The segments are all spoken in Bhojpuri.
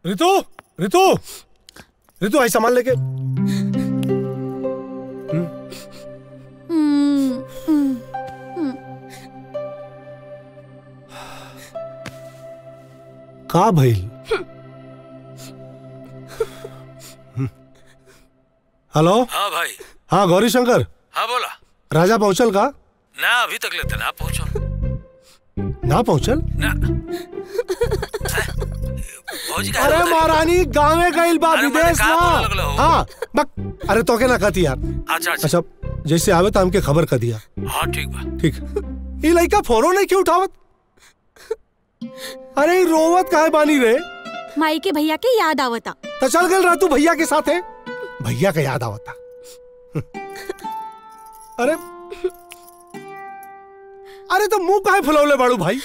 रितु रितु रितु आई सामान लेके। का भइल? हेलो। हाँ भाई। हाँ गौरी शंकर। हाँ बोला। राजा पहुंचल का? ना अभी तक लेते ना पहुंचो। ना पहुंचल ना। अरे महारानी गाँव गईल बा विदेश ना। हाँ बक अरे तो के ना कहती यार। अच्छा जैसे आवे तो हमके खबर कर दिया। हाँ ठीक बा। ठीक। ये लड़का फोनो नहीं क्यों उठावत? अरे रोवत काहे बानी रे? माई के भैया के याद आवता। तो चल गल रहा तू भैया के साथ है? भैया का याद आवता। अरे अरे तो मुंह काहे फुलौले बाड़ू भाई?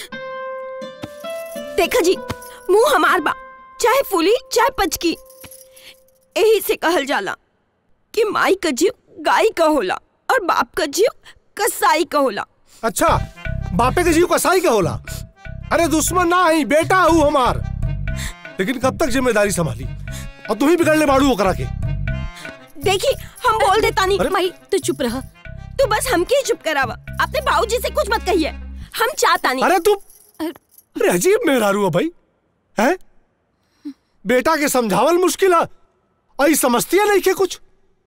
देखा जी मुंह हमार बा चाहे फूली चाहे पचकी, यही से कहल जाला कि माई का जीव गाय का होला और बाप का जीव कसाई का होला। अच्छा बापे के जीव कसाई का होला? अरे दुश्मन ना ही बेटा हूँ हमार, लेकिन कब तक जिम्मेदारी संभाली और तुम ही बिगड़ ले बाड़ू ओकरा के। देखी हम बोल देता नहीं। माई तू चुप रहा। तू बस हमके ही चुप करावा, अपने बाबूजी से कुछ मत कहिए, हम चाहता नहीं। अरे तू अरे अजीब मेहरारू है भाई है? बेटा के समझावल मुश्किल है और समझती है नहीं के कुछ।